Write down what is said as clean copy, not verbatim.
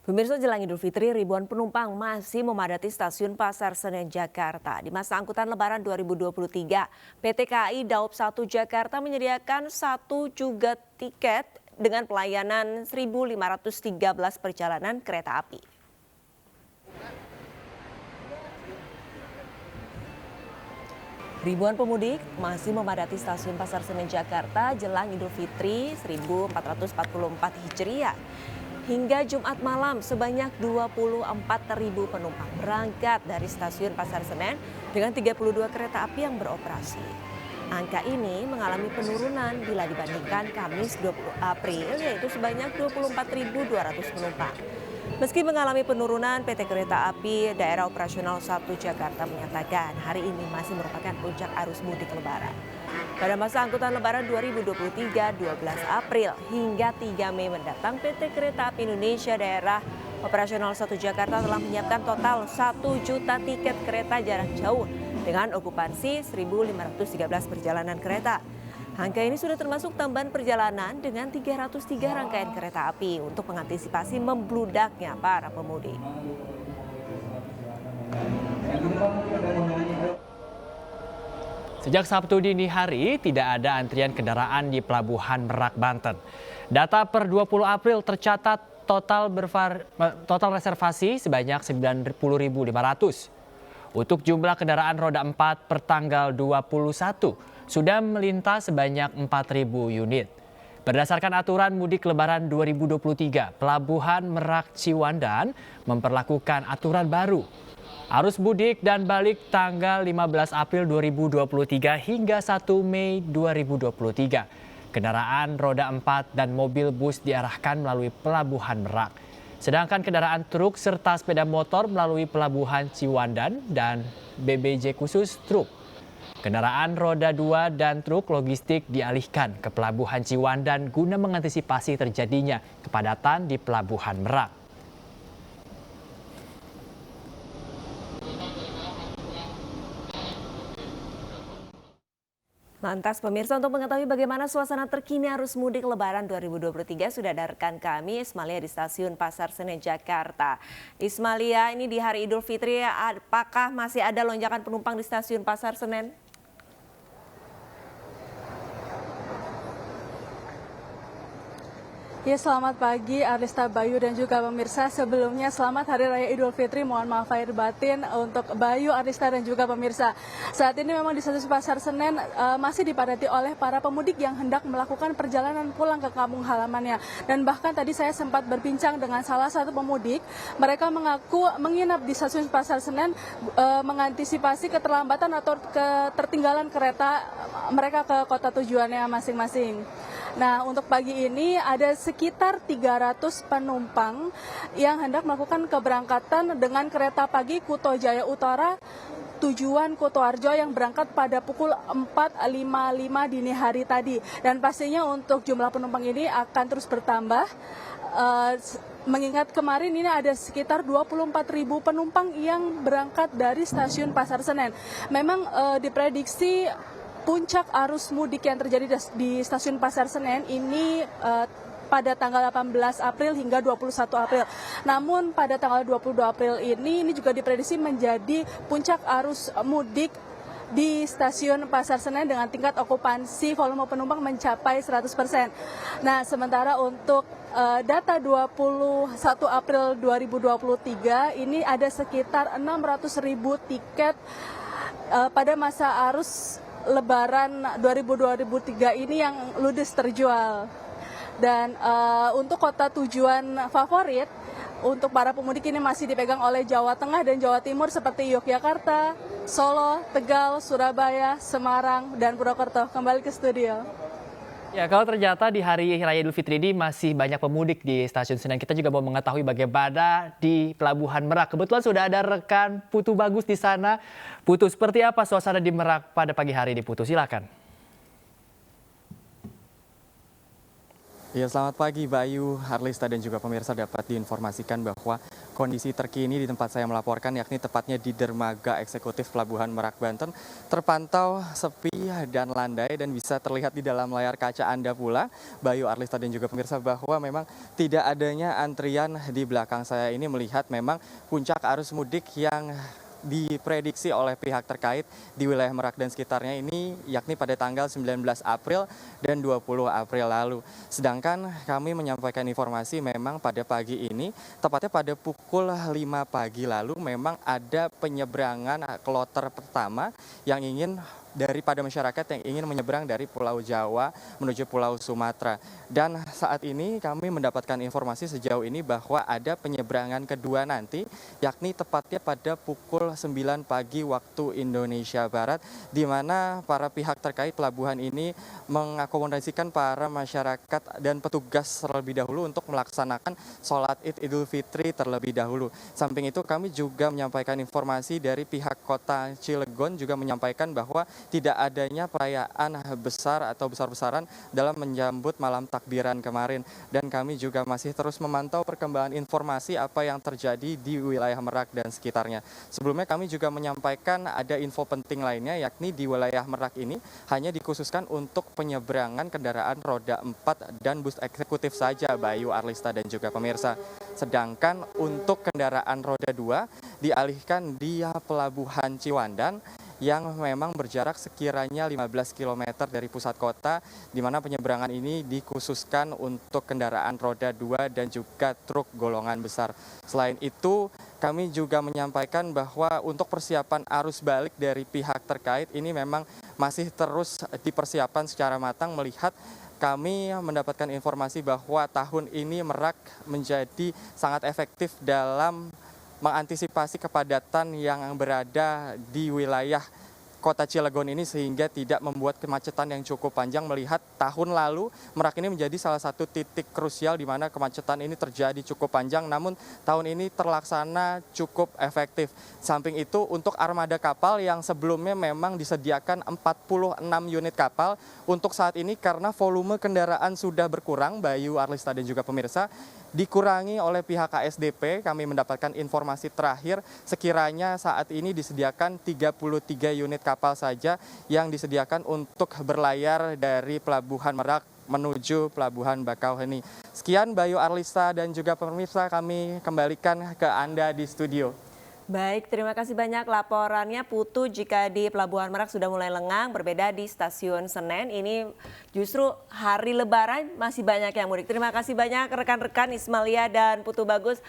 Pemirsa, jelang Idul Fitri, ribuan penumpang masih memadati stasiun Pasar Senen Jakarta. Di masa angkutan Lebaran 2023, PT KAI Daop 1 Jakarta menyediakan 1 juta tiket dengan pelayanan 1.513 perjalanan kereta api. Ribuan pemudik masih memadati stasiun Pasar Senen Jakarta jelang Idul Fitri 1444 Hijriah. Hingga Jumat malam, sebanyak 24.000 penumpang berangkat dari stasiun Pasar Senen dengan 32 kereta api yang beroperasi. Angka ini mengalami penurunan bila dibandingkan Kamis 20 April, yaitu sebanyak 24.200 penumpang. Meski mengalami penurunan, PT Kereta Api Daerah Operasional 1 Jakarta menyatakan hari ini masih merupakan puncak arus mudik Lebaran. Pada masa angkutan Lebaran 2023, 12 April hingga 3 Mei mendatang, PT Kereta Api Indonesia Daerah Operasional 1 Jakarta telah menyiapkan total 1 juta tiket kereta jarak jauh dengan okupansi 1.513 perjalanan kereta. Angka ini sudah termasuk tambahan perjalanan dengan 303 rangkaian kereta api untuk mengantisipasi membludaknya para pemudik. Sejak Sabtu dini hari, tidak ada antrian kendaraan di Pelabuhan Merak, Banten. Data per 20 April tercatat total reservasi sebanyak 90.500. Untuk jumlah kendaraan roda 4 per tanggal 21 sudah melintas sebanyak 4.000 unit. Berdasarkan aturan mudik Lebaran 2023, Pelabuhan Merak Ciwandan memperlakukan aturan baru. Arus mudik dan balik tanggal 15 April 2023 hingga 1 Mei 2023. Kendaraan roda 4 dan mobil bus diarahkan melalui Pelabuhan Merak. Sedangkan kendaraan truk serta sepeda motor melalui Pelabuhan Ciwandan dan BBJ khusus truk. Kendaraan roda 2 dan truk logistik dialihkan ke Pelabuhan Ciwandan guna mengantisipasi terjadinya kepadatan di Pelabuhan Merak. Lantas pemirsa, untuk mengetahui bagaimana suasana terkini arus mudik Lebaran 2023 sudah ada rekan kami Ismalia di stasiun Pasar Senen Jakarta. Ismalia, ini di hari Idul Fitri, apakah masih ada lonjakan penumpang di stasiun Pasar Senen? Ya, selamat pagi Arlista, Bayu dan juga pemirsa. Sebelumnya selamat Hari Raya Idul Fitri. Mohon maaf lahir batin untuk Bayu, Arlista dan juga pemirsa. Saat ini memang di stasiun Pasar Senen masih dipadati oleh para pemudik yang hendak melakukan perjalanan pulang ke kampung halamannya. Dan bahkan tadi saya sempat berbincang dengan salah satu pemudik. Mereka mengaku menginap di stasiun Pasar Senen mengantisipasi keterlambatan atau ketertinggalan kereta mereka ke kota tujuannya masing-masing. Nah, untuk pagi ini ada sekitar 300 penumpang yang hendak melakukan keberangkatan dengan kereta pagi Kuto Jaya Utara tujuan Kutoarjo yang berangkat pada pukul 4.55 dini hari tadi. Dan pastinya untuk jumlah penumpang ini akan terus bertambah. Mengingat kemarin ini ada sekitar 24.000 penumpang yang berangkat dari stasiun Pasar Senen. Memang diprediksi puncak arus mudik yang terjadi di stasiun Pasar Senen ini pada tanggal 18 April hingga 21 April. Namun pada tanggal 22 April ini juga diprediksi menjadi puncak arus mudik di stasiun Pasar Senen dengan tingkat okupansi volume penumpang mencapai 100%. Nah, sementara untuk data 21 April 2023 ini ada sekitar 600.000 tiket pada masa arus Lebaran 2023 ini yang ludes terjual. Dan untuk kota tujuan favorit untuk para pemudik ini masih dipegang oleh Jawa Tengah dan Jawa Timur seperti Yogyakarta, Solo, Tegal, Surabaya, Semarang, dan Purwokerto. Kembali ke studio. Ya, kalau ternyata di hari Raya Idul Fitri ini masih banyak pemudik di stasiun Senen, kita juga mau mengetahui bagaimana di Pelabuhan Merak. Kebetulan sudah ada rekan Putu Bagus di sana. Putu, seperti apa suasana di Merak pada pagi hari ini, Putu? Silakan. Ya, selamat pagi Bayu, Arlista dan juga pemirsa. Dapat diinformasikan bahwa kondisi terkini di tempat saya melaporkan, yakni tepatnya di Dermaga Eksekutif Pelabuhan Merak, Banten, terpantau sepi dan landai dan bisa terlihat di dalam layar kaca Anda pula, Bayu, Arlista dan juga pemirsa, bahwa memang tidak adanya antrian di belakang saya ini melihat memang puncak arus mudik yang diprediksi oleh pihak terkait di wilayah Merak dan sekitarnya ini yakni pada tanggal 19 April dan 20 April lalu. Sedangkan kami menyampaikan informasi memang pada pagi ini, tepatnya pada pukul 5 pagi lalu memang ada penyeberangan kloter pertama yang ingin daripada masyarakat yang ingin menyeberang dari Pulau Jawa menuju Pulau Sumatera. Dan saat ini kami mendapatkan informasi sejauh ini bahwa ada penyeberangan kedua nanti, yakni tepatnya pada pukul 9 pagi waktu Indonesia Barat, di mana para pihak terkait pelabuhan ini mengakomodasikan para masyarakat dan petugas terlebih dahulu untuk melaksanakan sholat Id Idul Fitri terlebih dahulu. Samping itu kami juga menyampaikan informasi dari pihak kota Cilegon juga menyampaikan bahwa tidak adanya perayaan besar atau besar-besaran dalam menyambut malam takbiran kemarin. Dan kami juga masih terus memantau perkembangan informasi apa yang terjadi di wilayah Merak dan sekitarnya. Sebelumnya kami juga menyampaikan ada info penting lainnya, yakni di wilayah Merak ini hanya dikhususkan untuk penyeberangan kendaraan roda 4 dan bus eksekutif saja, Bayu, Arlista dan juga pemirsa. Sedangkan untuk kendaraan roda 2 dialihkan di Pelabuhan Ciwandan yang memang berjarak sekiranya 15 km dari pusat kota, di mana penyeberangan ini dikhususkan untuk kendaraan roda 2 dan juga truk golongan besar. Selain itu, kami juga menyampaikan bahwa untuk persiapan arus balik dari pihak terkait ini memang masih terus dipersiapkan secara matang, melihat kami mendapatkan informasi bahwa tahun ini Merak menjadi sangat efektif dalam mengantisipasi kepadatan yang berada di wilayah kota Cilegon ini sehingga tidak membuat kemacetan yang cukup panjang, melihat tahun lalu Merak ini menjadi salah satu titik krusial di mana kemacetan ini terjadi cukup panjang, namun tahun ini terlaksana cukup efektif. Samping itu untuk armada kapal yang sebelumnya memang disediakan 46 unit kapal, untuk saat ini karena volume kendaraan sudah berkurang, Bayu, Arlista dan juga pemirsa, dikurangi oleh pihak KSDP. Kami mendapatkan informasi terakhir sekiranya saat ini disediakan 33 unit kapal saja yang disediakan untuk berlayar dari Pelabuhan Merak menuju Pelabuhan Bakauheni. Sekian Bayu, Arlista dan juga pemirsa, kami kembalikan ke Anda di studio. Baik, terima kasih banyak laporannya Putu. Jika di Pelabuhan Merak sudah mulai lengang, berbeda di Stasiun Senen. Ini justru hari Lebaran masih banyak yang mudik. Terima kasih banyak rekan-rekan Ismalia dan Putu Bagus